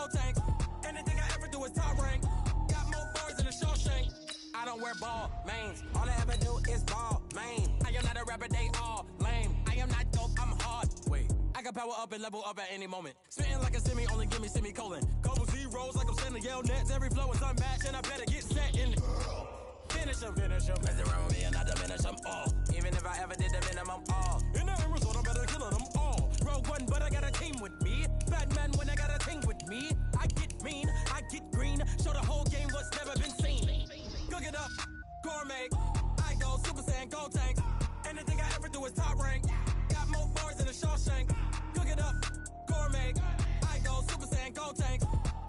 gold tank. Anything I ever do is top rank. Got more bars than a Shawshank. I don't wear ball mains. All I ever do is ball main. I am not a rapper, they all lame. I am not dope, I'm hard. Wait, I can power up and level up at any moment. Spitting like a semi, only give me semicolon. Couple zeros like I'm sending yell nets. Every flow is unmatched and I better get set in. Finish them. Mess around with me and I diminish them all. Even if I ever did the minimum all. In the Arizona, better kill them all. Rogue one, but I got a team with me. Bad man when I got a team with me. I get mean, I get green. Show the whole game what's never been seen. Cook it up, gourmet. I go Super Saiyan, gold tank. Anything I ever do is top rank. Got more bars than a Shawshank. Cook it up, gourmet. I go Super Saiyan, gold tank.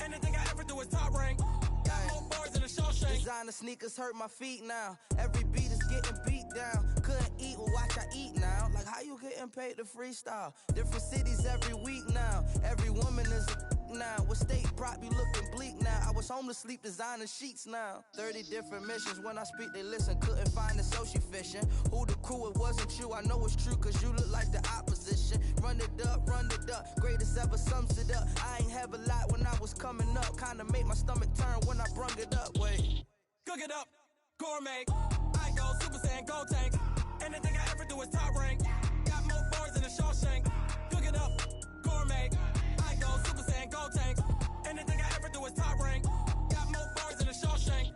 Anything I ever do is top rank. Got more bars than a Shawshank. Designer sneakers hurt my feet now. Every beat is getting beat down. Couldn't eat, well watch I eat now. Like how you getting paid to freestyle? Different cities every week now. Every woman is a now. What state brought me looking bleak now? I was home to sleep designing sheets now. 30 different missions. When I speak they listen. Couldn't find the social fishing. Who the crew? It wasn't you. I know it's true cause you look like the opposition. Run it up. Greatest ever sums it up. I ain't have a lot when I was coming up. Kinda made my stomach turn when I brung it up. Wait. Cook it up, gourmet. I go Super Saiyan, gold tank. Anything I ever do is top rank. Got more bars than a Shawshank. Cook it up, gourmet. I go Super Saiyan, gold tank. Anything I ever do is top rank. Got more bars than a Shawshank.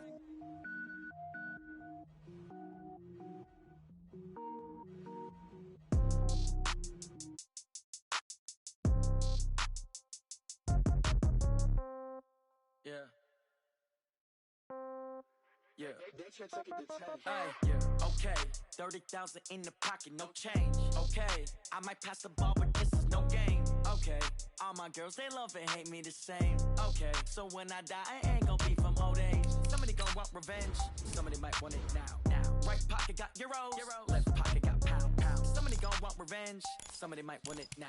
Yeah. Okay, 30,000 in the pocket, no change. Okay, I might pass the ball, but this is no game. Okay, all my girls, they love and hate me the same. Okay, so when I die, I ain't gonna be from old age. Somebody gonna want revenge, somebody might want it now. Right pocket got euros, left pocket got pounds. Somebody gonna want revenge, somebody might want it now.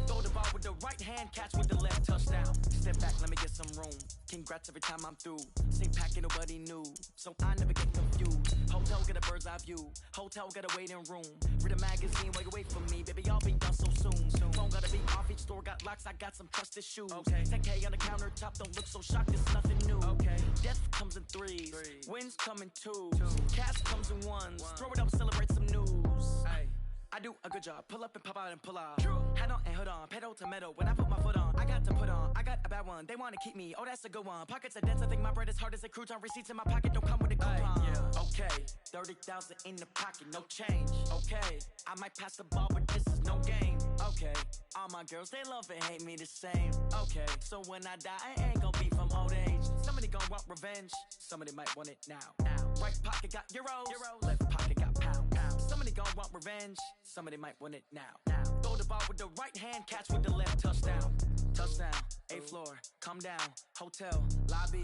Throw the ball with the right hand, catch with the left, touchdown. Step back, let me get some room. Congrats every time I'm through. Same packet, nobody knew, so I never get confused. Hotel get a bird's eye view. Hotel got a waiting room. Read a magazine while you wait for me, baby. I'll be done so soon. Phone gotta be off. Each store got locks. I got some trusted shoes. Okay. 10K on the countertop. Don't look so shocked. It's nothing new. Okay. Death comes in threes. Wins come in twos. Cash comes in ones. Throw it up, celebrate some news. Ay. I do a good job. Pull up and pop out and pull out. Head on and hood on. Pedal to metal. When I put my foot on, I got to put on. I got a bad one. They want to keep me. Oh, that's a good one. Pockets are dense. I think my bread is hard as a crouton. Receipts in my pocket don't come with a coupon. Okay. 30,000 in the pocket. No change. Okay. I might pass the ball, but this is no game. Okay. All my girls, they love and hate me the same. Okay. So when I die, I ain't gonna be from old age. Somebody gonna want revenge. Somebody might want it now. Right pocket got euros. Left pocket got pounds. Somebody gonna want revenge. Somebody might want it now. Throw the ball with the right hand, catch with the left, touchdown. Touchdown, 8th floor, come down, hotel, lobby.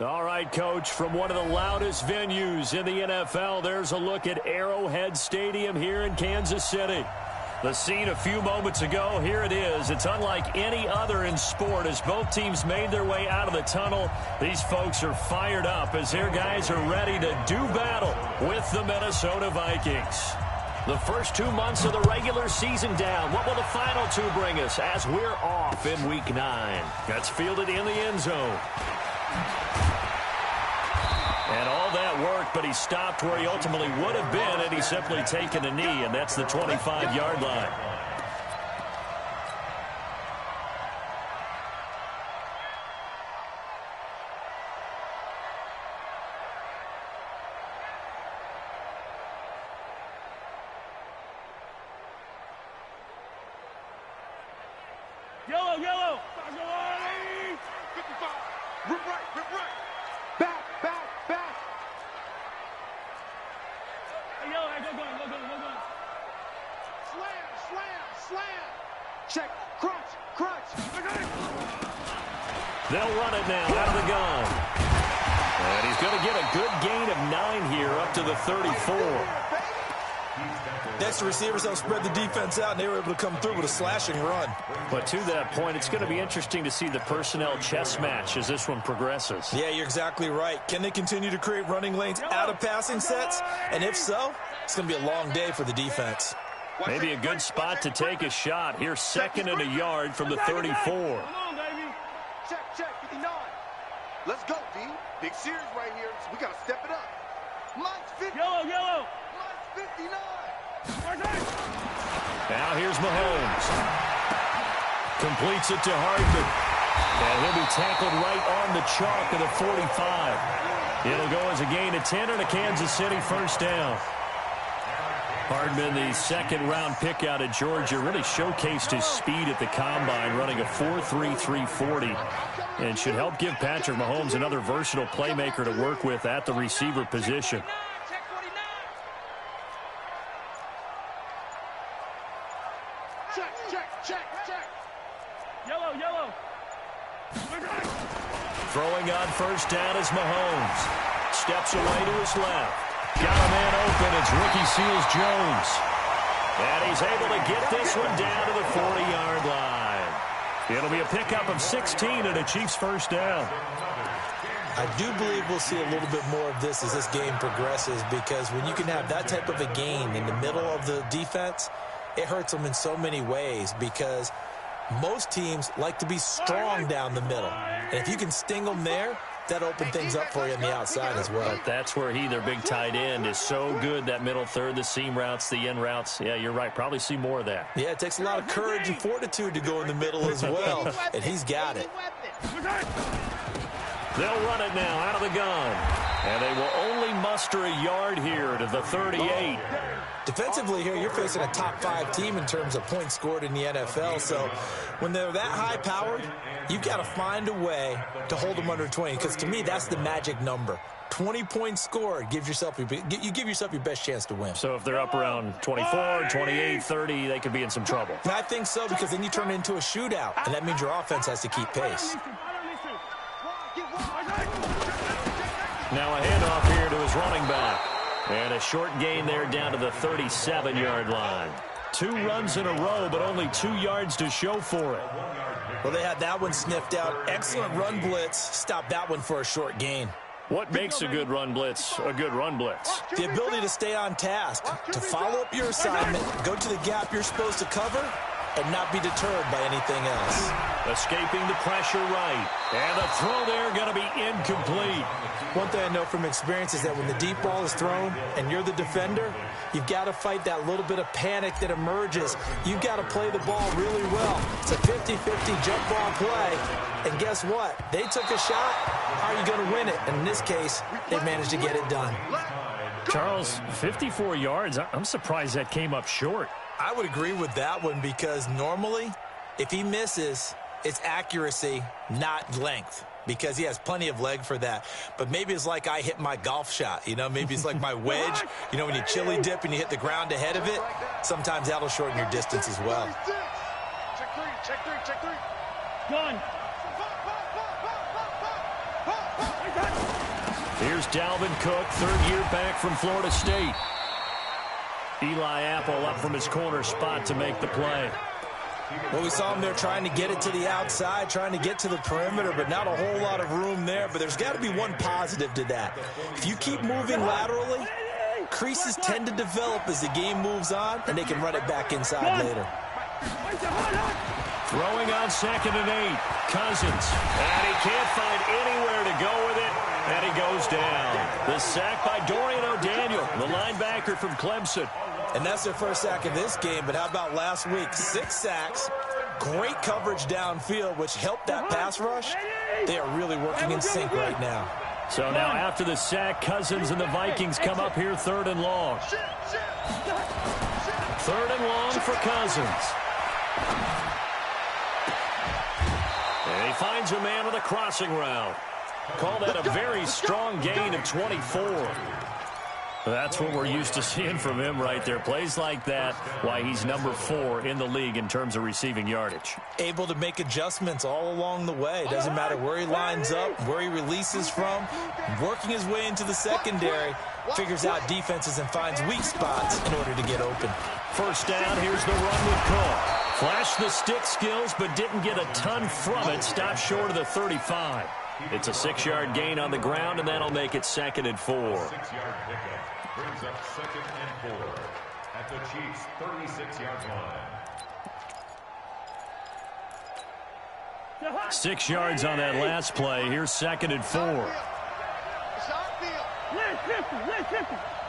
All right, Coach, from one of the loudest venues in the NFL, there's a look at Arrowhead Stadium here in Kansas City. The scene a few moments ago, here it is. It's unlike any other in sport as both teams made their way out of the tunnel. These folks are fired up as their guys are ready to do battle with the Minnesota Vikings. The first 2 months of the regular season down. What will the final two bring us as we're off in Week 9? That's fielded in the end zone. And all that work, but he stopped where he ultimately would have been had he simply taken a knee, and that's the 25-yard line. Yellow. 55. Rip right. Back. Hey, yellow, go. Slam. Check. Crunch. They'll run it now out of the gun. And he's going to get a good gain of 9 here up to the 34. Next, the receivers help spread the defense out, and they were able to come through with a slashing run. But to that point, it's going to be interesting to see the personnel chess match as this one progresses. Yeah, you're exactly right. Can they continue to create running lanes out of passing sets? And if so, it's going to be a long day for the defense. Maybe a good spot to take a shot. Here's 2nd and a yard from the 34. Come on, baby. Check, 59. Let's go, D. Big series right here. So we got to step it up. Mine's 50. Yellow. Mine's 59. Now here's Mahomes. Completes it to Hardman. And he'll be tackled right on the chalk of the 45. It'll go as a gain of 10 and a Kansas City first down. Hardman, the 2nd-round pick out of Georgia, really showcased his speed at the combine, running a 4.3 340, and should help give Patrick Mahomes another versatile playmaker to work with at the receiver position. Check. Yellow. Throwing on first down is Mahomes. Steps away to his left. Got a man open. It's rookie Seals-Jones. And he's able to get this one down to the 40-yard line. It'll be a pickup of 16 and a Chiefs first down. I do believe we'll see a little bit more of this as this game progresses, because when you can have that type of a gain in the middle of the defense, it hurts them in so many ways, because most teams like to be strong down the middle. And if you can sting them there, that open things up for you on the outside as well. But that's where their big tight end, is so good, that middle third, the seam routes, the in routes. Yeah, you're right. Probably see more of that. Yeah, it takes a lot of courage and fortitude to go in the middle as well, and he's got it. They'll run it now out of the gun. And they will only muster a yard here to the 38. Defensively here, you're facing a top 5 team in terms of points scored in the NFL. So when they're that high-powered, you've got to find a way to hold them under 20. Because to me, that's the magic number. 20 points scored, you give yourself your best chance to win. So if they're up around 24, 28, 30, they could be in some trouble. And I think so, because then you turn it into a shootout, and that means your offense has to keep pace. Now a handoff here to his running back. And a short gain there down to the 37-yard line. 2 runs in a row, but only 2 yards to show for it. Well, they had that one sniffed out. Excellent run blitz. Stopped that one for a short gain. What makes a good run blitz a good run blitz? The ability to stay on task, to follow up your assignment, go to the gap you're supposed to cover, and not be deterred by anything else. Escaping the pressure right. And the throw there going to be incomplete. One thing I know from experience is that when the deep ball is thrown and you're the defender, you've got to fight that little bit of panic that emerges. You've got to play the ball really well. It's a 50-50 jump ball play. And guess what? They took a shot. How are you going to win it? And in this case, they managed to get it done. Charles, 54 yards. I'm surprised that came up short. I would agree with that one, because normally, if he misses, it's accuracy, not length, because he has plenty of leg for that. But maybe it's like I hit my golf shot, maybe it's like my wedge. When you chili dip and you hit the ground ahead of it, sometimes that'll shorten your distance as well. Check three. Done. Here's Dalvin Cook, 3rd year back from Florida State. Eli Apple up from his corner spot to make the play. Well, we saw him there trying to get it to the outside, trying to get to the perimeter, but not a whole lot of room there. But there's got to be one positive to that. If you keep moving laterally, creases tend to develop as the game moves on, and they can run it back inside later. Throwing on 2nd and 8. Cousins. And he can't find anywhere to go with it. And he goes down. The sack by Dorian O'Daniel, the linebacker from Clemson. And that's their first sack of this game. But how about last week? 6 sacks, great coverage downfield, which helped that pass rush. They are really working in sync right now. So now after the sack, Cousins and the Vikings come up here 3rd and long. 3rd and long for Cousins. And he finds a man with a crossing route. Call that a very strong gain of 24. That's what we're used to seeing from him right there. Plays like that, why he's number 4 in the league in terms of receiving yardage. Able to make adjustments all along the way. Doesn't matter where he lines up, where he releases from. Working his way into the secondary, figures out defenses and finds weak spots in order to get open. First down, here's the run with Cook. Flashed the stick skills, but didn't get a ton from it. Stopped short of the 35. It's a 6-yard gain on the ground, and that'll make it 2nd and 4. at the Chiefs' 36-yard line. 6 yards on that last play. Here's 2nd and 4. It's our field. Let's shift him.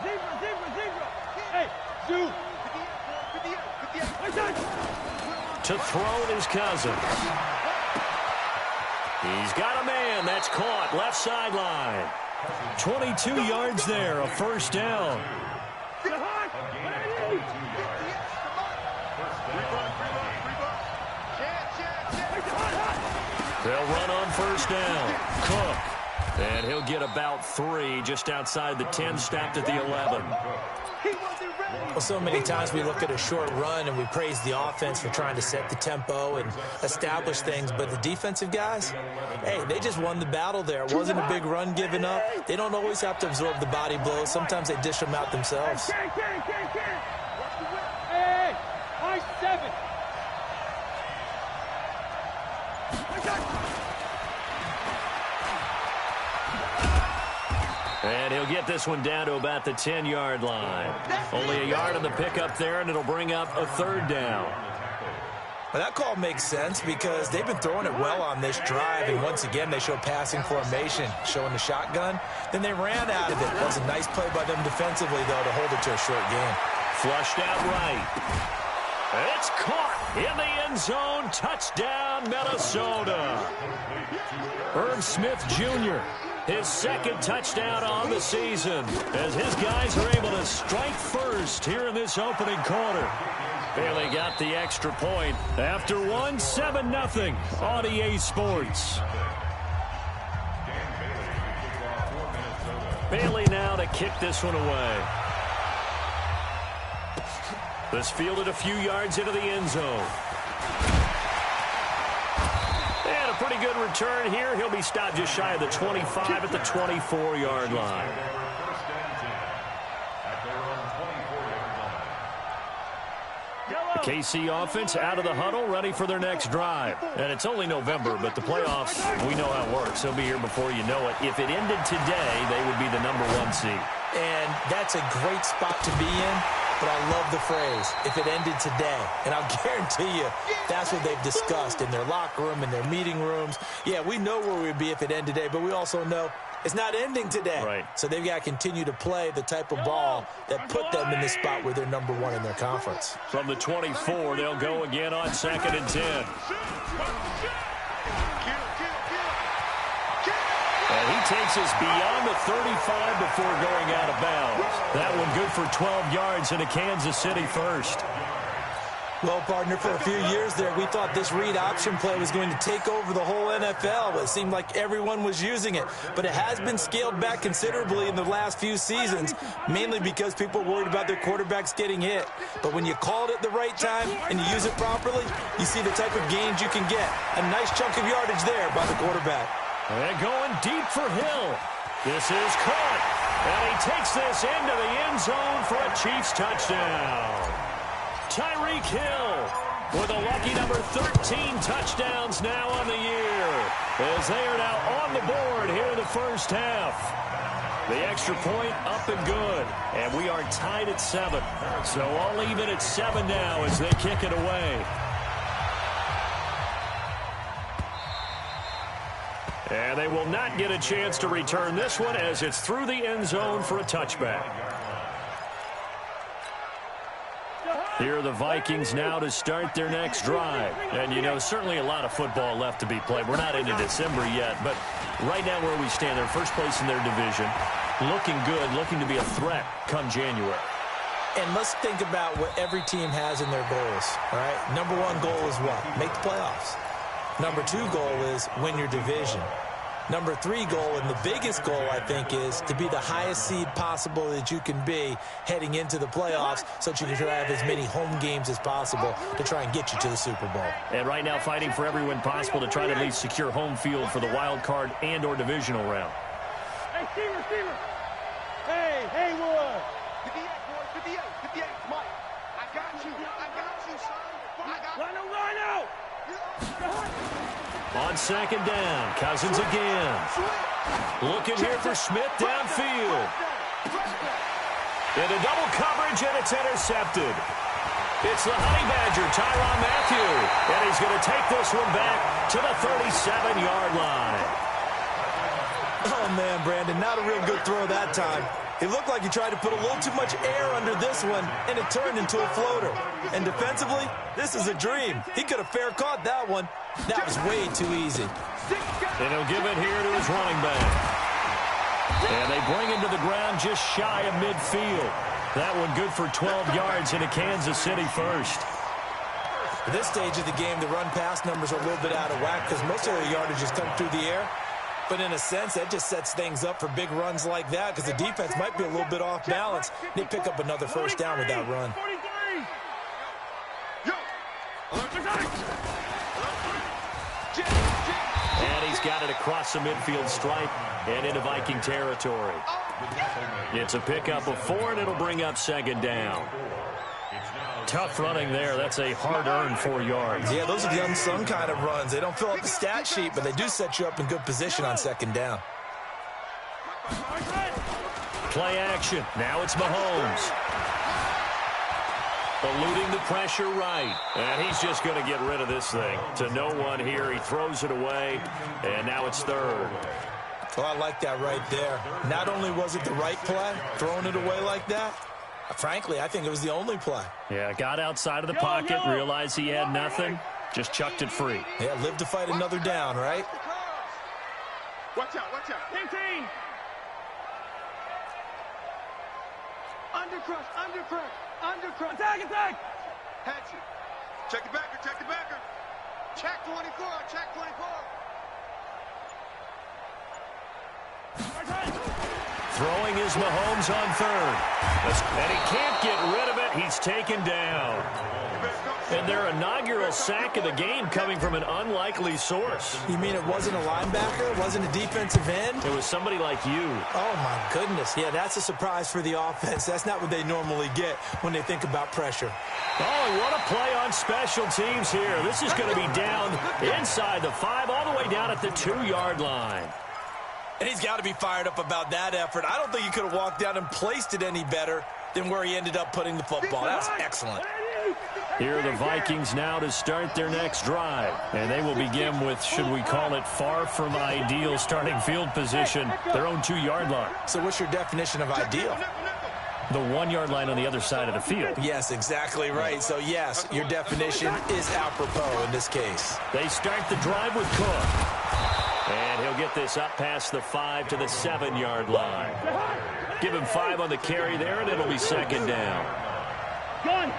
Zebra. Hey, shoot. To throw his Cousins. He's got a man. That's caught. Left sideline. 22 yards there. A first down. They'll run on first down. Cook. And he'll get about 3 just outside the 10, stopped at the 11. Well, so many times we look at a short run and we praise the offense for trying to set the tempo and establish things, but the defensive guys, hey, they just won the battle there. It wasn't a big run given up. They don't always have to absorb the body blows. Sometimes they dish them out themselves. Hey, high 7. And he'll get this one down to about the 10-yard line. Only a yard on the pickup there, and it'll bring up a 3rd down. Well, that call makes sense because they've been throwing it well on this drive, and once again they show passing formation, showing the shotgun. Then they ran out of it. That was a nice play by them defensively, though, to hold it to a short game. Flushed out right. It's caught in the end zone. Touchdown, Minnesota. Irv Smith Jr., his 2nd touchdown on the season, as his guys are able to strike first here in this opening quarter. Bailey got the extra point after one, 7-0 on EA Sports. Bailey now to kick this one away. This fielded a few yards into the end zone. And a pretty good return here. He'll be stopped just shy of the 25 at the 24-yard line. The KC offense out of the huddle, ready for their next drive. And it's only November, but the playoffs, we know how it works. They'll be here before you know it. If it ended today, they would be the #1 seed. And that's a great spot to be in. But I love the phrase, if it ended today. And I'll guarantee you, that's what they've discussed in their locker room, in their meeting rooms. Yeah, we know where we'd be if it ended today, but we also know it's not ending today. Right. So they've got to continue to play the type of ball that put them in the spot where they're #1 in their conference. From the 24, they'll go again on 2nd and 10. And he takes us beyond the 35 before going out of bounds. That one good for 12 yards into Kansas City first. Well, partner, for a few years there, we thought this read option play was going to take over the whole NFL. It seemed like everyone was using it. But it has been scaled back considerably in the last few seasons, mainly because people are worried about their quarterbacks getting hit. But when you call it at the right time and you use it properly, you see the type of gains you can get. A nice chunk of yardage there by the quarterback. And going deep for Hill. This is caught. And he takes this into the end zone for a Chiefs touchdown. Tyreek Hill with a lucky number 13 touchdowns now on the year, as they are now on the board here in the first half. The extra point up and good, and we are tied at 7. So all even at 7 now as they kick it away. And they will not get a chance to return this one as it's through the end zone for a touchback. Here are the Vikings now to start their next drive. And, you know, certainly a lot of football left to be played. We're not into December yet, but right now where we stand, they're first place in their division. Looking good, looking to be a threat come January. And let's think about what every team has in their goals, all right? #1 goal is what? Make the playoffs. #2 goal is win your division. #3 goal, and the biggest goal, I think, is to be the highest seed possible that you can be heading into the playoffs so that you can try to have as many home games as possible to try and get you to the Super Bowl. And right now fighting for every win possible to try to at least secure home field for the wild card and or divisional round. Hey, receiver. Hey, Wood. 58, 58, Mike. I got you, son. Run out. On 2nd down, Cousins again. Looking here for Smith downfield. Into double coverage, and it's intercepted. It's the Honey Badger, Tyrann Mathieu, and he's going to take this one back to the 37-yard line. Oh, man, Brandon, not a real good throw that time. It looked like he tried to put a little too much air under this one, and it turned into a floater. And defensively, this is a dream. He could have fair caught that one. That was way too easy. And he'll give it here to his running back. And they bring him to the ground just shy of midfield. That one good for 12 yards into Kansas City first. At this stage of the game, the run-pass numbers are a little bit out of whack because most of their yardage has come through the air. But in a sense, that just sets things up for big runs like that because the defense might be a little bit off balance. They pick up another first down with that run. And he's got it across the midfield stripe and into Viking territory. It's a pickup of 4, and it'll bring up second down. Tough running there. That's a hard-earned 4 yards. Yeah, those are the unsung kind of runs. They don't fill up the stat sheet, but they do set you up in good position on second down. Play action. Now it's Mahomes. Eluding the pressure right. And he's just going to get rid of this thing. To no one here. He throws it away, and now it's third. Oh, I like that right there. Not only was it the right play, throwing it away like that, frankly, I think it was the only play. Yeah, got outside of the pocket, realized he had nothing, just chucked it free. Yeah, live to fight another down, right? Watch out, watch out. 18. Undercrush, undercrush, undercrush. Attack, attack. Hatch it. Check the backer, check the backer. Check 24, check 24. Throwing is Mahomes on third. And he can't get rid of it. He's taken down. And their inaugural sack of the game coming from an unlikely source. You mean it wasn't a linebacker? It wasn't a defensive end? It was somebody like you. Oh, my goodness. Yeah, that's a surprise for the offense. That's not what they normally get when they think about pressure. Oh, and what a play on special teams here. This is going to be down inside the 5, all the way down at the 2-yard line. And he's got to be fired up about that effort. I don't think he could have walked down and placed it any better than where he ended up putting the football. That was excellent. Here are the Vikings now to start their next drive. And they will begin with, should we call it, far from ideal starting field position, their own 2-yard line. So what's your definition of ideal? The 1-yard line on the other side of the field. Yes, exactly right. So, yes, your definition is apropos in this case. They start the drive with Cook. And he'll get this up past the 5 to the 7-yard line. Give him 5 on the carry there, and it'll be second down. Gun.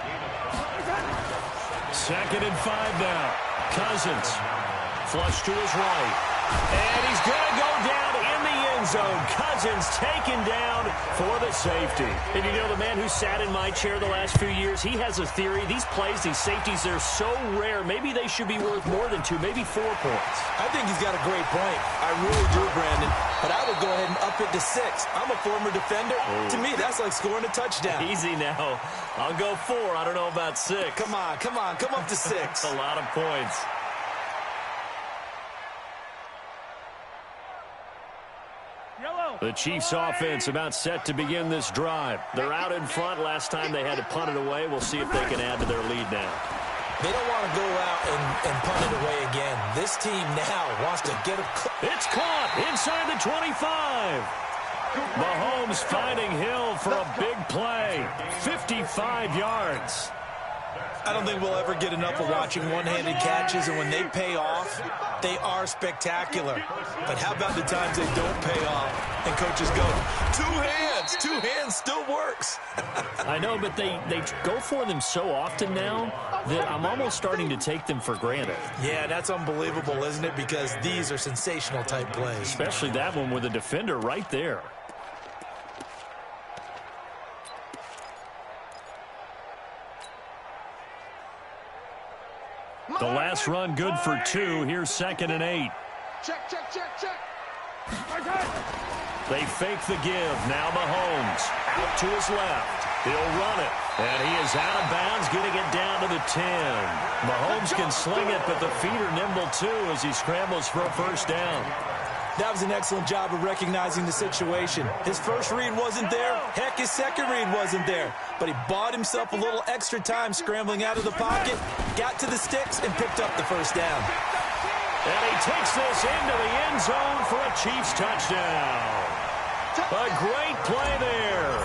Second and 5 now. Cousins. Flush to his right. And he's going to go down in the end zone. Cousins taken down for the safety. And you know, the man who sat in my chair the last few years, he has a theory. These plays, these safeties, they're so rare. Maybe they should be worth more than 2, maybe 4 points. I think he's got a great point. I really do, Brandon. But I would go ahead and up it to 6. I'm a former defender. To me, that's like scoring a touchdown. Easy now. I'll go 4. I don't know about 6. Come on. Come up to 6. A lot of points. The Chiefs offense about set to begin this drive. They're out in front. Last time they had to punt it away. We'll see if they can add to their lead now. They don't want to go out and punt it away again. This team now wants to get a... It's caught inside the 25. Mahomes finding Hill for a big play. 55 yards. I don't think we'll ever get enough of watching one-handed catches, and when they pay off, they are spectacular. But how about the times they don't pay off, and coaches go, 2 hands, 2 hands still works. I know, but they go for them so often now that I'm almost starting to take them for granted. Yeah, that's unbelievable, isn't it? Because these are sensational-type plays. Especially that one with a defender right there. The last run good for 2. Here's second and 8. Check. They fake the give. Now Mahomes out to his left. He'll run it. And he is out of bounds, getting it down to the 10. Mahomes can sling it, but the feet are nimble too as he scrambles for a first down. That was an excellent job of recognizing the situation. His first read wasn't there. Heck, his second read wasn't there. But he bought himself a little extra time scrambling out of the pocket, got to the sticks, and picked up the first down. And he takes this into the end zone for a Chiefs touchdown. A great play there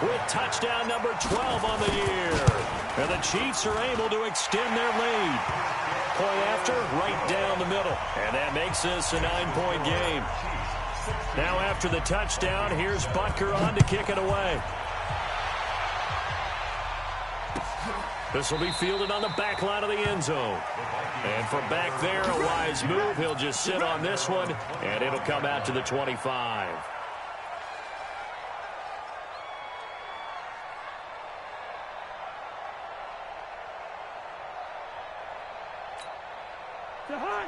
with touchdown number 12 on the year. And the Chiefs are able to extend their lead. Point after, right down the middle. And that makes this a 9-point game. Now after the touchdown, here's Butker on to kick it away. This will be fielded on the back line of the end zone. And from back there, a wise move. He'll just sit on this one, and it'll come out to the 25.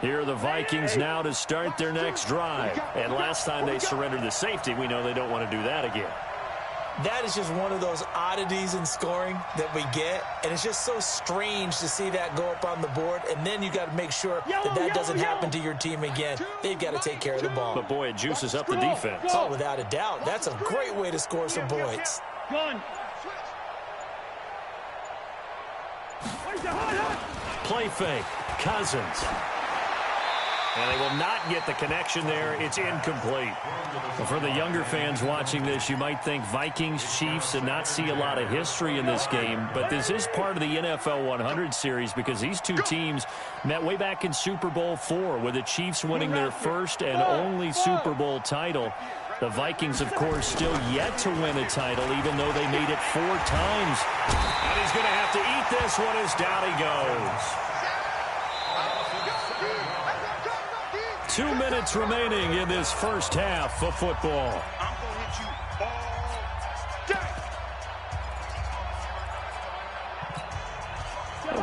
Here are the Vikings now to start their next drive. And last time they surrendered the safety, we know they don't want to do that again. That is just one of those oddities in scoring that we get, and it's just so strange to see that go up on the board, and then you got to make sure that doesn't happen to your team again. They've got to take care of the ball. But, boy, it juices up the defense. Oh, without a doubt. That's a great way to score some points. Play fake. Cousins. And they will not get the connection there. It's incomplete. Well, for the younger fans watching this, you might think Vikings, Chiefs, and not see a lot of history in this game. But this is part of the NFL 100 series because these two teams met way back in Super Bowl IV with the Chiefs winning their first and only Super Bowl title. The Vikings, of course, still yet to win a title, even though they made it 4 times. And he's going to have to eat this one as down he goes. 2 minutes remaining in this first half of football. I'm going to hit you all day.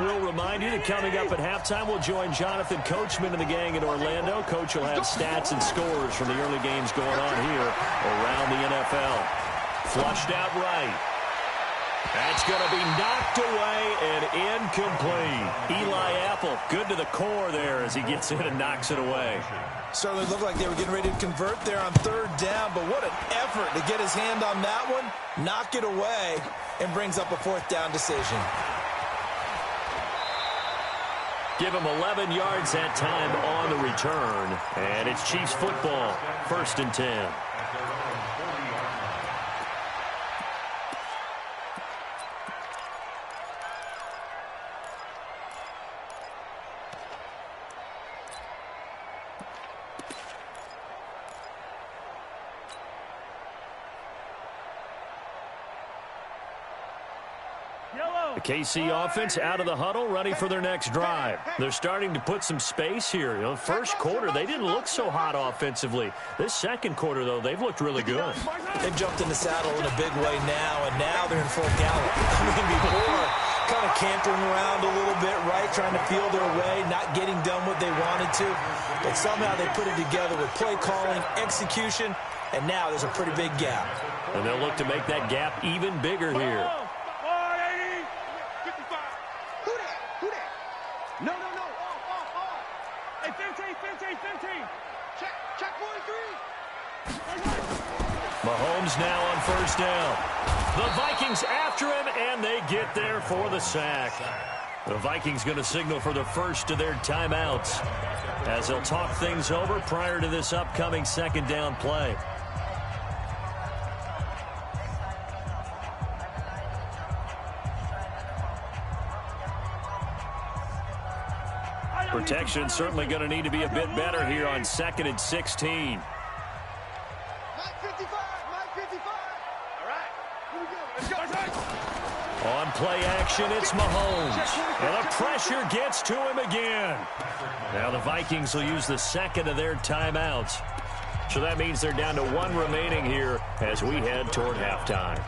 We'll remind you that coming up at halftime, we'll join Jonathan Coachman and the gang in Orlando. Coach will have stats and scores from the early games going on here around the NFL. Flushed out right. That's going to be knocked away and incomplete. Eli Apple, good to the core there as he gets in and knocks it away. Certainly looked like they were getting ready to convert there on 3rd down, but what an effort to get his hand on that one, knock it away, and brings up a 4th down decision. Give him 11 yards that time on the return, and it's Chiefs football, 1st and 10. The KC offense out of the huddle, ready for their next drive. They're starting to put some space here. You know, first quarter, they didn't look so hot offensively. This second quarter, though, they've looked really good. They've jumped in the saddle in a big way now, and now they're in full gallop. I mean, before, kind of cantering around a little bit, right, trying to feel their way, not getting done what they wanted to. But somehow they put it together with play calling, execution, and now there's a pretty big gap. And they'll look to make that gap even bigger here. No. Hey, 15. Check 43. Mahomes now on 1st down. The Vikings after him, and they get there for the sack. The Vikings going to signal for the first of their timeouts as they'll talk things over prior to this upcoming 2nd down play. Protection certainly going to need to be a bit better here on 2nd and 16. Mike 55. All right, here we go. Let's go. On play action, it's Mahomes. And the pressure gets to him again. Now the Vikings will use the 2nd of their timeouts. So that means they're down to 1 remaining here as we head toward halftime.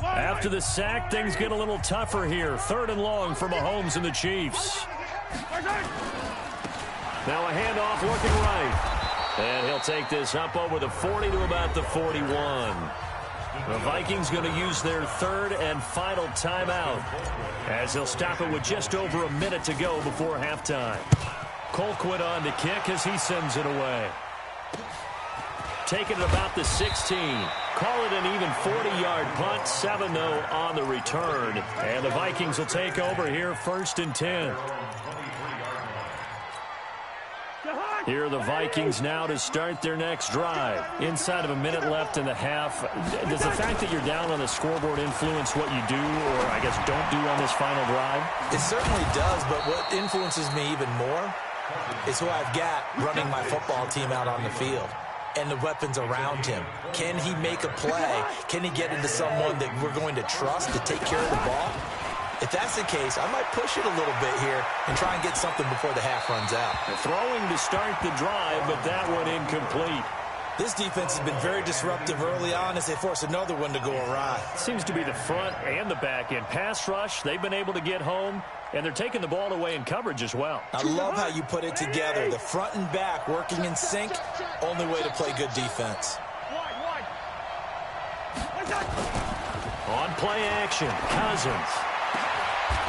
After the sack, things get a little tougher here. 3rd and long for Mahomes and the Chiefs. Now a handoff looking right. And he'll take this up over the 40 to about the 41. The Vikings going to use their third and final timeout as they'll stop it with just over a minute to go before halftime. Colquitt on to kick as he sends it away. Taking it about the 16. Call it an even 40-yard punt. 7 though on the return. And the Vikings will take over here, 1st and 10. Here are the Vikings now to start their next drive. Inside of a minute left in the half. Does the fact that you're down on the scoreboard influence what you do, or I guess don't do on this final drive? It certainly does, but what influences me even more is who I've got running my football team out on the field and the weapons around him. Can he make a play? Can he get into someone that we're going to trust to take care of the ball? If that's the case, I might push it a little bit here and try and get something before the half runs out. Throwing to start the drive, but that one incomplete. This defense has been very disruptive early on as they force another one to go awry. Seems to be the front and the back end. Pass rush, they've been able to get home, and they're taking the ball away in coverage as well. I love how you put it together. The front and back working in sync, only way to play good defense. On play action, Cousins.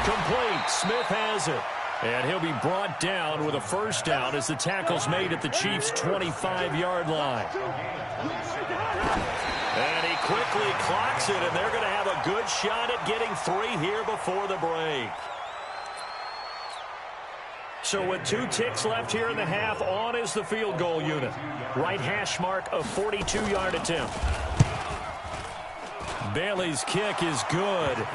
Complete. Smith has it. And he'll be brought down with a first down as the tackle's made at the Chiefs' 25-yard line. And he quickly clocks it, and they're going to have a good shot at getting 3 here before the break. So with 2 ticks left here in the half, on is the field goal unit. Right hash mark of 42-yard attempt. Bailey's kick is good,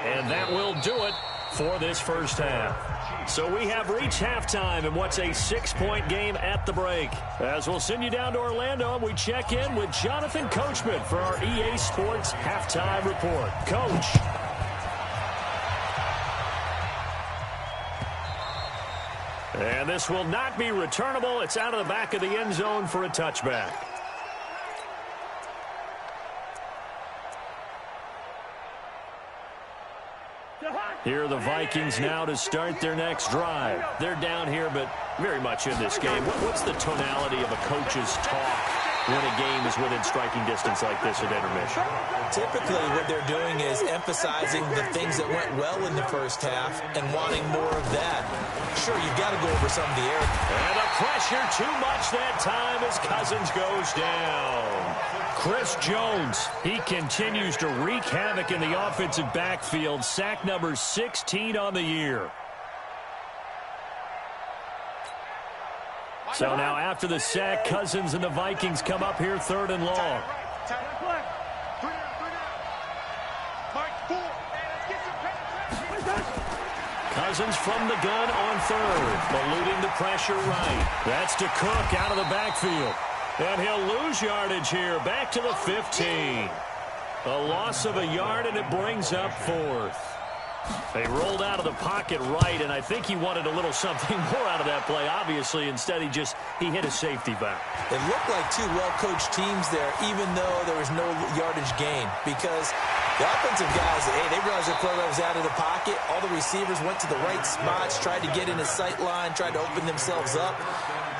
and that will do it for this first half. So we have reached halftime in what's a 6-point game at the break. As we'll send you down to Orlando, we check in with Jonathan Coachman for our EA Sports Halftime Report. Coach. And this will not be returnable. It's out of the back of the end zone for a touchback. Here are the Vikings now to start their next drive. They're down here, but very much in this game. What's the tonality of a coach's talk when a game is within striking distance like this at intermission? Typically, what they're doing is emphasizing the things that went well in the first half and wanting more of that. Sure, you've got to go over some of the air. And the pressure too much that time as Cousins goes down. Chris Jones, he continues to wreak havoc in the offensive backfield. Sack number 16 on the year. So now after the sack, Cousins and the Vikings come up here 3rd and long. Cousins from the gun on 3rd, eluding the pressure right. That's to Cook out of the backfield. And he'll lose yardage here, back to the 15. A loss of a yard, and it brings up 4th. They rolled out of the pocket right, and I think he wanted a little something more out of that play. Obviously, instead he hit a safety back. It looked like 2 well-coached teams there, even though there was no yardage gain, because the offensive guys, they realized their quarterback was out of the pocket. All the receivers went to the right spots, tried to get in his sight line, tried to open themselves up.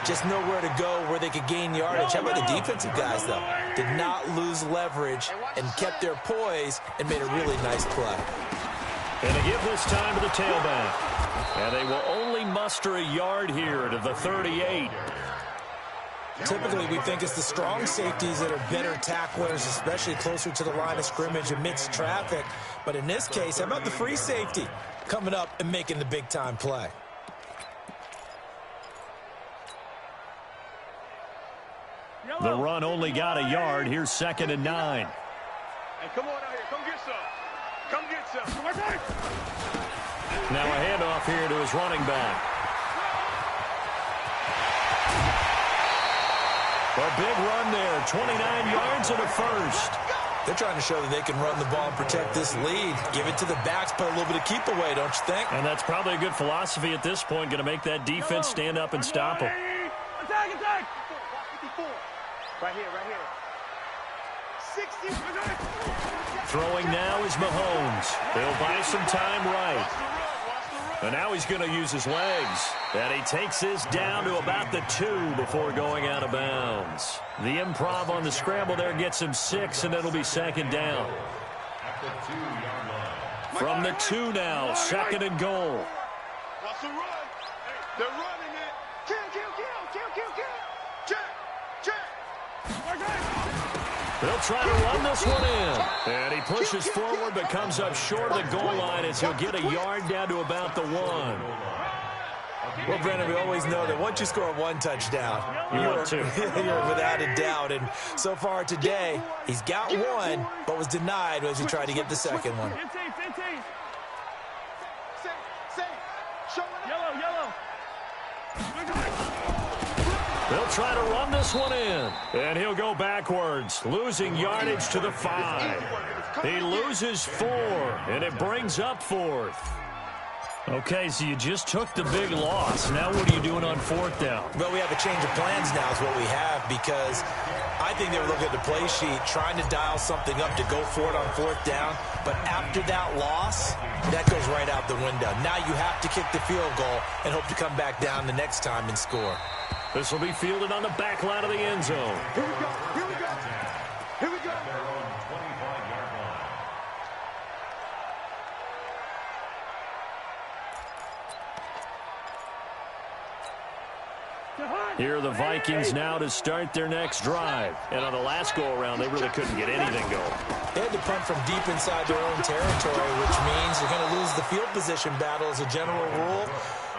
Just nowhere to go where they could gain yardage. How about the defensive guys, though? Did not lose leverage and kept their poise and made a really nice play. And they give this time to the tailback. And they will only muster a yard here to the 38. Typically, we think it's the strong safeties that are better tacklers, especially closer to the line of scrimmage amidst traffic. But in this case, how about the free safety coming up and making the big-time play? The run only got a yard. Here's 2nd and 9. Hey, come on out here. Come get some. Come get some. Now a handoff here to his running back. A big run there. 29 yards and a first. They're trying to show that they can run the ball and protect this lead. Give it to the backs, put a little bit of keep away, don't you think? And that's probably a good philosophy at this point. Going to make that defense stand up and stop them. Attack, attack. 54. Right here, right here. 60. Throwing now is Mahomes. They'll buy some time right. And now he's going to use his legs. And he takes this down to about the 2 before going out of bounds. The improv on the scramble there gets him 6, and it'll be second down. From the 2 now, second and goal. Watch the run. They're running it. Kill. Check. They'll try to run this one in. And he pushes forward but comes up short of the goal line as he'll get a yard down to about the 1. Well, Brennan, we always know that once you score 1 touchdown, you're 2. You're without a doubt. And so far today, he's got 1, but was denied as he tried to get the second one. Yellow. They'll try to run this one in. And he'll go backwards, losing yardage to the 5. He loses 4, and it brings up 4th. Okay, so you just took the big loss. Now what are you doing on 4th down? Well, we have a change of plans now is what we have, because I think they were looking at the play sheet, trying to dial something up to go for it on 4th down. But after that loss, that goes right out the window. Now you have to kick the field goal and hope to come back down the next time and score. This will be fielded on the back line of the end zone. Here we go. Here are the Vikings now to start their next drive. And on the last go-around, they really couldn't get anything going. They had to punt from deep inside their own territory, which means they're going to lose the field position battle as a general rule.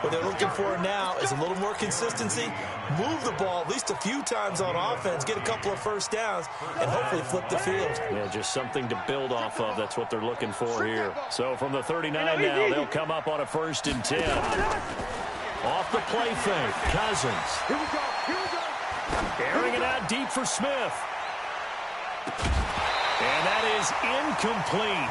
What they're looking for now is a little more consistency, move the ball at least a few times on offense, get a couple of first downs, and hopefully flip the field. Yeah, just something to build off of. That's what they're looking for here. So from the 39 now, they'll come up on a 1st and 10. Off the play fake, Cousins. Here we go. Airing it out deep for Smith. And that is incomplete.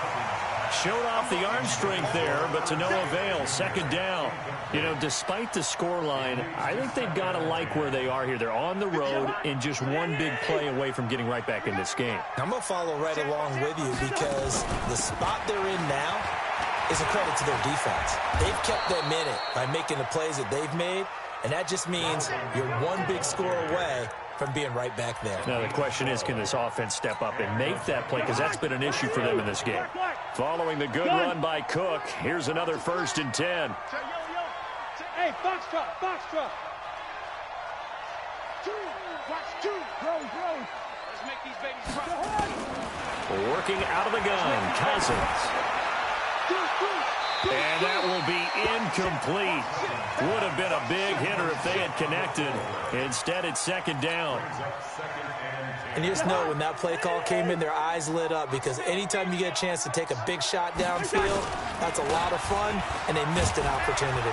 Showed off the arm strength there, but to no avail. 2nd down. You know, despite the scoreline, I think they've got to like where they are here. They're on the road and just one big play away from getting right back in this game. I'm going to follow right along with you, because the spot they're in now is a credit to their defense. They've kept them in it by making the plays that they've made, and that just means you're one big score away from being right back there. Now the question is, can this offense step up and make that play, because that's been an issue for them in this game. Following the good run by Cook, here's another 1st and 10. Hey, Foxtrot. 2. Watch 2. Roll. Let's make these babies cry. Working out of the gun, Cousins. And that will be incomplete. Would have been a big hitter if they had connected. Instead, it's 2nd down. And you just know when that play call came in, their eyes lit up, because anytime you get a chance to take a big shot downfield, that's a lot of fun, and they missed an opportunity.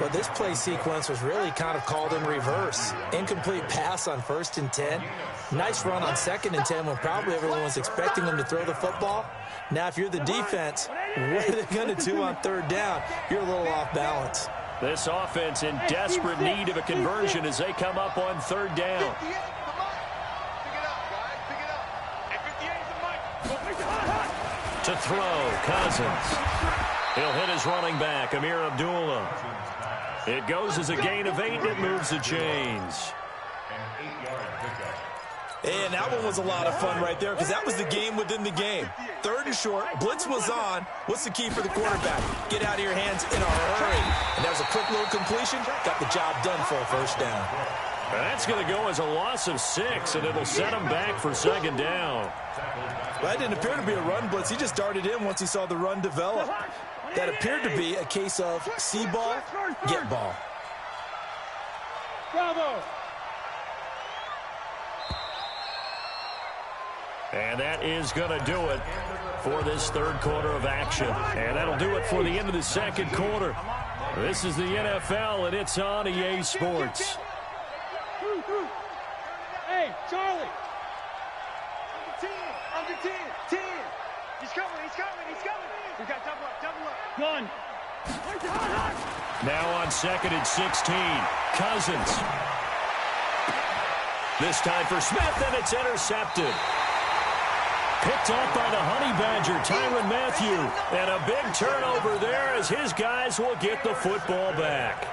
Well, this play sequence was really kind of called in reverse. Incomplete pass on 1st and 10. Nice run on 2nd and 10 when probably everyone was expecting them to throw the football. Now, if you're the defense, what are they going to do on 3rd down? You're a little off balance. This offense in desperate need of a conversion as they come up on 3rd down. To throw, Cousins. He'll hit his running back, Amir Abdullah. It goes as a gain of 8, and it moves the chains. And that one was a lot of fun right there, because that was the game within the game. 3rd and short, blitz was on. What's the key for the quarterback? Get out of your hands in a hurry. And that was a quick little completion. Got the job done for a 1st down. And that's going to go as a loss of 6, and it'll set him back for 2nd down. Well, that didn't appear to be a run blitz. He just darted in once he saw the run develop. That appeared to be a case of see ball, get ball. Bravo. And that is going to do it for this 3rd quarter of action. And that'll do it for the end of the 2nd quarter. This is the NFL, and it's on EA Sports. Hey, Charlie. Under 10. He's coming. We got double up. Gun. Now on 2nd and 16, Cousins. This time for Smith, and it's intercepted. Picked up by the Honey Badger, Tyrann Mathieu. And a big turnover there as his guys will get the football back.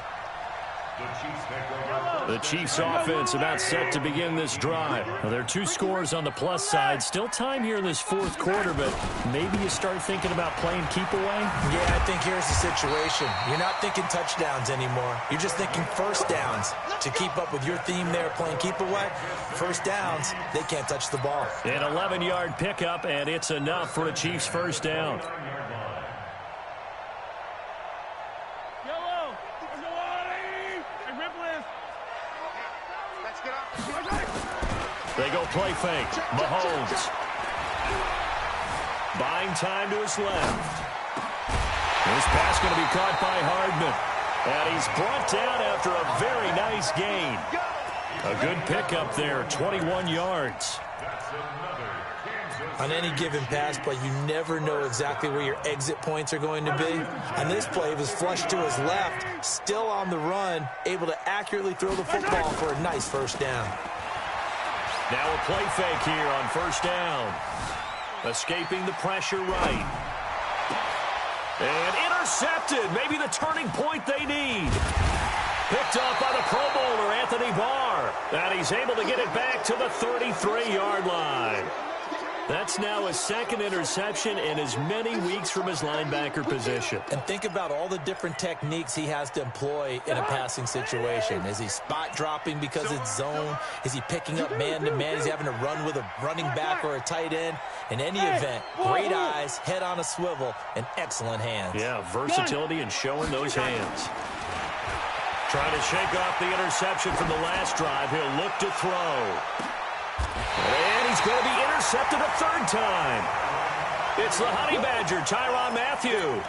The Chiefs offense about set to begin this drive. Now, there are 2 scores on the plus side. Still time here in this fourth quarter, but maybe you start thinking about playing keep away? Yeah, I think here's the situation. You're not thinking touchdowns anymore. You're just thinking first downs. To keep up with your theme there, playing keep away, first downs, they can't touch the ball. An 11-yard pickup, and it's enough for a Chiefs first down. They go play fake. Mahomes. Buying time to his left. This pass going to be caught by Hardman. And he's brought down after a very nice gain. A good pickup there, 21 yards. On any given pass play, you never know exactly where your exit points are going to be. On this play, it was flushed to his left, still on the run, able to accurately throw the football for a nice first down. Now a play fake here on first down. Escaping the pressure right. And intercepted. Maybe the turning point they need. Picked up by the Pro Bowler, Anthony Barr. And he's able to get it back to the 33-yard line. That's now his second interception in as many weeks from his linebacker position. And think about all the different techniques he has to employ in a passing situation. Is he spot dropping because it's zone? Is he picking up man-to-man? Is he having to run with a running back or a tight end? In any event, great eyes, head on a swivel, and excellent hands. Yeah, versatility and showing those hands. Trying to shake off the interception from the last drive. He'll look to throw. And he's going to be intercepted a third time. It's the Honey Badger, Tyrann Mathieu.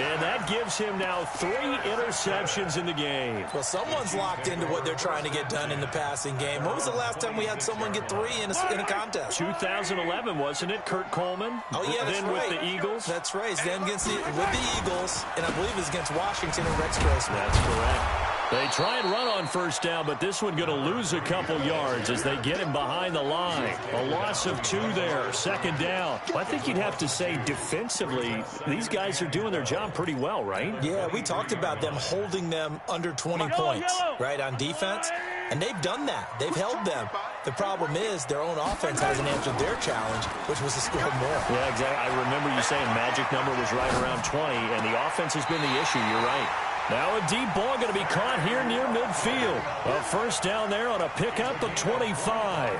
And that gives him now 3 interceptions in the game. Well, someone's locked into what they're trying to get done in the passing game. When was the last time we had someone get 3 in a contest? 2011, wasn't it? Kurt Coleman? Oh, yeah, that's then right. With the Eagles? That's right. Then with the Eagles, and I believe it was against Washington and Rex Grossman. That's correct. They try and run on first down, but this one going to lose a couple yards as they get him behind the line. A loss of 2 there, second down. I think you'd have to say defensively, these guys are doing their job pretty well, right? Yeah, we talked about them holding them under 20 points, right, on defense. And they've done that. They've held them. The problem is their own offense hasn't answered their challenge, which was to score more. Yeah, exactly. I remember you saying magic number was right around 20, and the offense has been the issue. You're right. Now a deep ball going to be caught here near midfield. A first down there on a pickup of 25.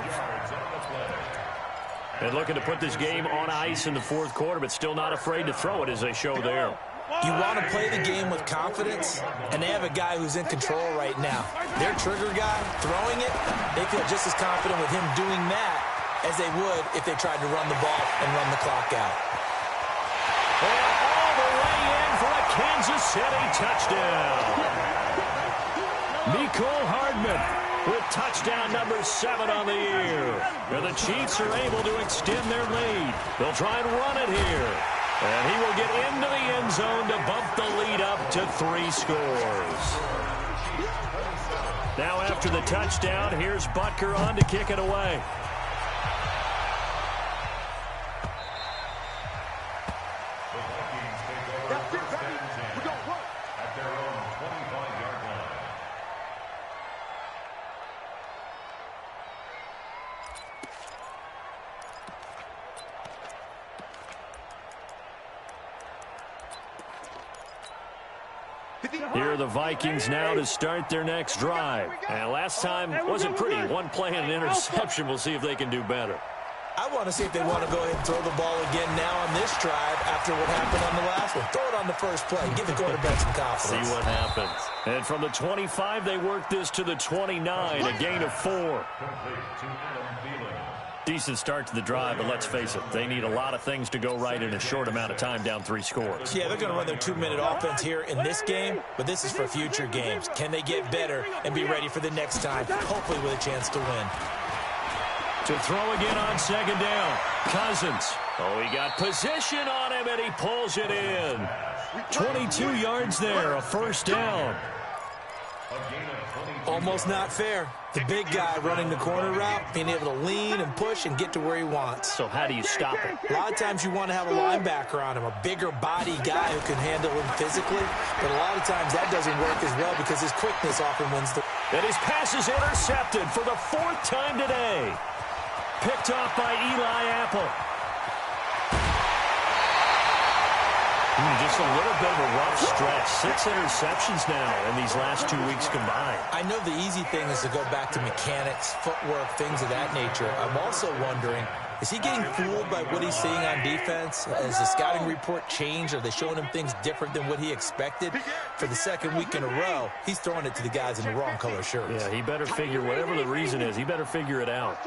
And looking to put this game on ice in the fourth quarter, but still not afraid to throw it as they show there. You want to play the game with confidence, and they have a guy who's in control right now. Their trigger guy, throwing it, they feel just as confident with him doing that as they would if they tried to run the ball and run the clock out. And all the way in for a Kansas City touchdown. Mecole Hardman with touchdown number 7 on the year. And the Chiefs are able to extend their lead. They'll try and run it here. And he will get into the end zone to bump the lead up to 3 scores. Now after the touchdown, here's Butker on to kick it away. Here are the Vikings now to start their next drive. And last time wasn't pretty. 1 play and an interception. We'll see if they can do better. I want to see if they want to go ahead and throw the ball again now on this drive after what happened on the last one. Throw it on the first play. Give the quarterback some confidence. See what happens. And from the 25, they work this to the 29, a gain of 4. Decent start to the drive, but let's face it, they need a lot of things to go right in a short amount of time, down 3 scores. Yeah, they're going to run their 2-minute offense here in this game, but this is for future games. Can they get better and be ready for the next time, hopefully with a chance to win? To throw again on second down, Cousins. Oh, he got position on him, and he pulls it in. 22 yards there, a first down. Almost not fair. The big guy running the corner route, being able to lean and push and get to where he wants. So how do you stop it? A lot of times you want to have a linebacker on him, a bigger body guy who can handle him physically. But a lot of times that doesn't work as well because his quickness often wins the... And his pass is intercepted for the 4th time today. Picked off by Eli Apple. Just a little bit of a rough stretch. 6 interceptions now in these last 2 weeks combined. I know the easy thing is to go back to mechanics, footwork, things of that nature. I'm also wondering, is he getting fooled by what he's seeing on defense? Has the scouting report changed? Are they showing him things different than what he expected? For the 2nd week in a row, he's throwing it to the guys in the wrong color shirts. Yeah, he better figure, whatever the reason is, he better figure it out.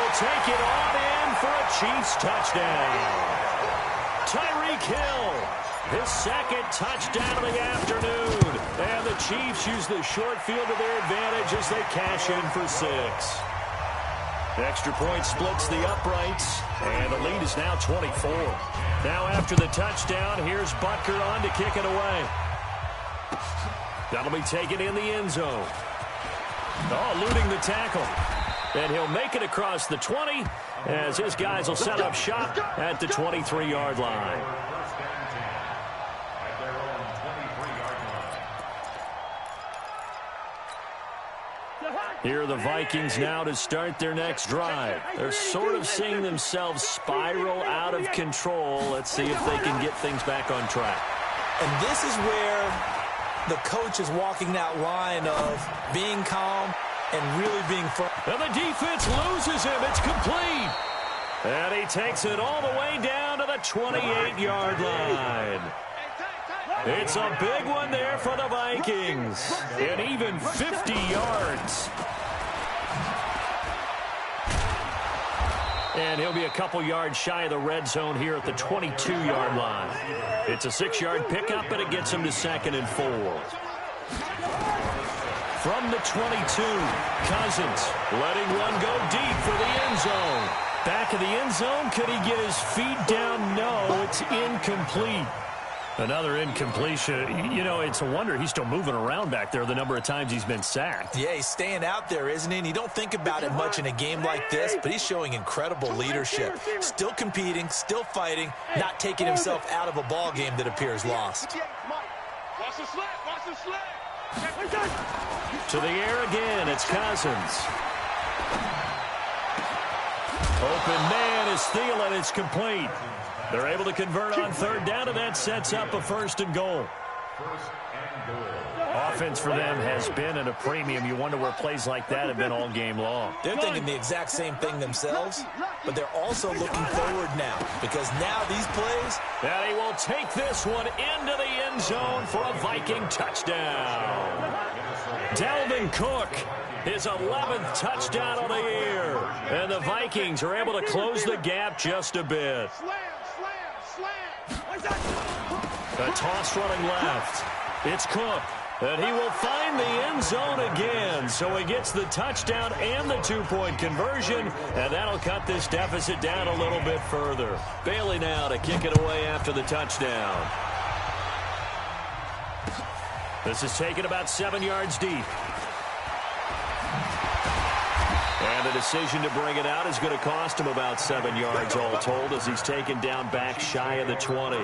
Take it on in for a Chiefs touchdown. Tyreek Hill, his 2nd touchdown of the afternoon. And the Chiefs use the short field to their advantage as they cash in for 6. The extra point splits the uprights, and the lead is now 24. Now after the touchdown, here's Butker on to kick it away. That'll be taken in the end zone. Oh, eluding the tackle. And he'll make it across the 20 as his guys will set up shop at the 23-yard line. Here are the Vikings now to start their next drive. They're sort of seeing themselves spiral out of control. Let's see if they can get things back on track. And this is where the coach is walking that line of being calm and really being firm. And the defense loses him. It's complete. And he takes it all the way down to the 28-yard line. It's a big one there for the Vikings. And even 50 yards. And he'll be a couple yards shy of the red zone here at the 22-yard line. It's a 6-yard pickup, and it gets him to 2nd and 4. From the 22, Cousins letting one go deep for the end zone. Back of the end zone, could he get his feet down? No, it's incomplete. Another incompletion. You know, it's a wonder he's still moving around back there the number of times he's been sacked. Yeah, he's staying out there, isn't he? And you don't think about it much in a game like this, but he's showing incredible leadership. Still competing, still fighting, not taking himself out of a ball game that appears lost. Watch the slap, watch the slap. To the air again, it's Cousins. Open man is Thielen. It's complete. They're able to convert on 3rd down, and that sets up a 1st and goal. Offense for them has been at a premium. You wonder where plays like that have been all game long. They're thinking the exact same thing themselves, but they're also looking forward now because now these plays... And he will take this one into the end zone for a Viking touchdown. Dalvin Cook, his 11th touchdown of the year. And the Vikings are able to close the gap just a bit. A toss running left. It's Cook. And he will find the end zone again. So he gets the touchdown and the 2-point conversion. And that'll cut this deficit down a little bit further. Bailey now to kick it away after the touchdown. This is taken about 7 yards deep. And the decision to bring it out is going to cost him about 7 yards all told as he's taken down back shy of the 20.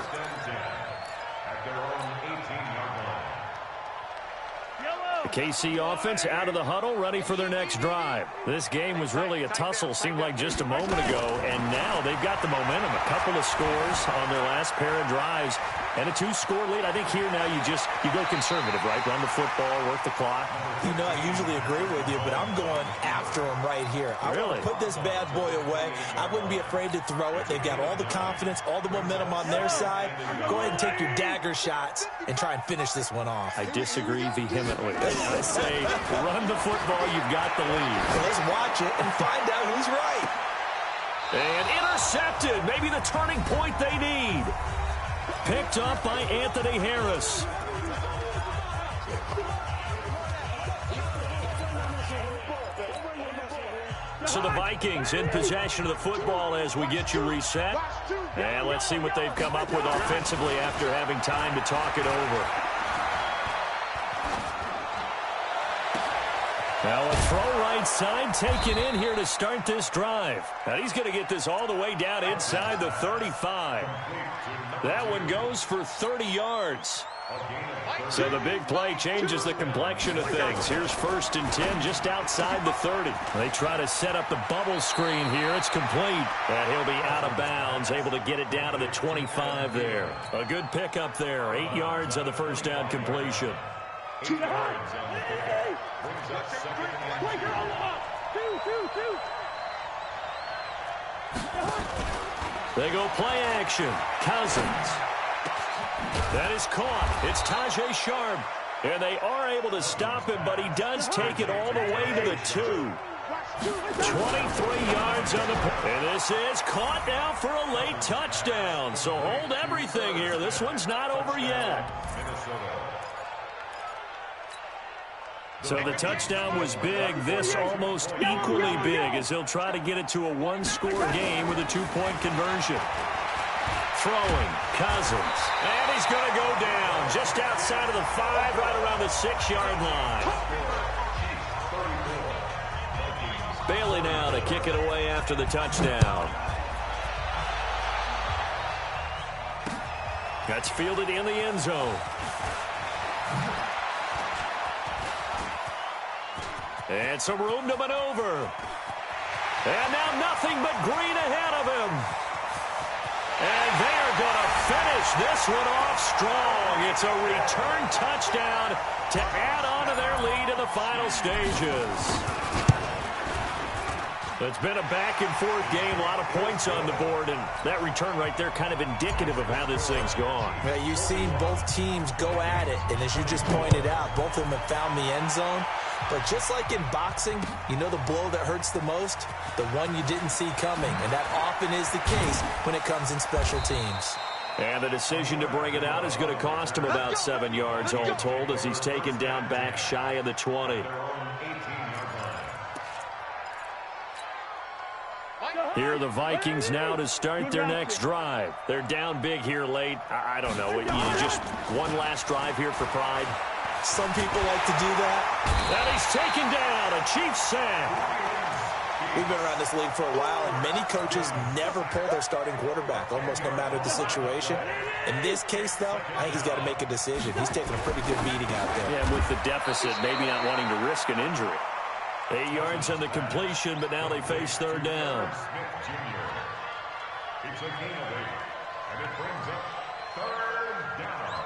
The KC offense out of the huddle, ready for their next drive. This game was really a tussle, seemed like just a moment ago, and now they've got the momentum. A couple of scores on their last pair of drives, and a 2-score lead. I think here now you go conservative, right? Run the football, work the clock. You know, I usually agree with you, but I'm going after him right here. I want to put this bad boy away. I wouldn't be afraid to throw it. They've got all the confidence, all the momentum on their side. Go ahead and take your dagger shots and try and finish this one off. I disagree vehemently. I say run the football, you've got the lead. Well, let's watch it and find out who's right. And intercepted, maybe the turning point they need. Picked up by Anthony Harris. So the Vikings in possession of the football as we get you reset. And let's see what they've come up with offensively after having time to talk it over. Now a throw right side taken in here to start this drive. And he's going to get this all the way down inside the 35. That one goes for 30 yards. So the big play changes the complexion of things. Here's 1st and 10 just outside the 30. They try to set up the bubble screen here. It's complete. And he'll be out of bounds, able to get it down to the 25 there. A good pickup there. 8 yards on the first down completion. They go play action. Cousins. That is caught. It's Tajay Sharp. And they are able to stop him, but he does take it all the way to the 2. 23 yards on the play. And this is caught now for a late touchdown. So hold everything here. This one's not over yet. So the touchdown was big. This almost equally big as he'll try to get it to a one-score game with a 2-point conversion. Throwing, Cousins. And he's going to go down just outside of the 5, right around the 6-yard line. Bailey now to kick it away after the touchdown. That's fielded in the end zone. And some room to maneuver. And now nothing but green ahead of him. And they are going to finish this one off strong. It's a return touchdown to add on to their lead in the final stages. It's been a back-and-forth game, a lot of points on the board, and that return right there kind of indicative of how this thing's gone. Yeah, you've seen both teams go at it, and as you just pointed out, both of them have found the end zone. But just like in boxing, you know the blow that hurts the most? The one you didn't see coming, and that often is the case when it comes in special teams. And the decision to bring it out is going to cost him about 7 yards all told as he's taken down back shy of the 20. Here are the Vikings now to start their next drive. They're down big here late. I don't know. You just one last drive here for pride. Some people like to do that. And he's taken down. A Chiefs sack. We've been around this league for a while, and many coaches never pull their starting quarterback, almost no matter the situation. In this case, though, I think he's got to make a decision. He's taking a pretty good beating out there. Yeah, with the deficit, maybe not wanting to risk an injury. 8 yards on the completion, but now they face third down. It's a gain of 8, and it brings up third down.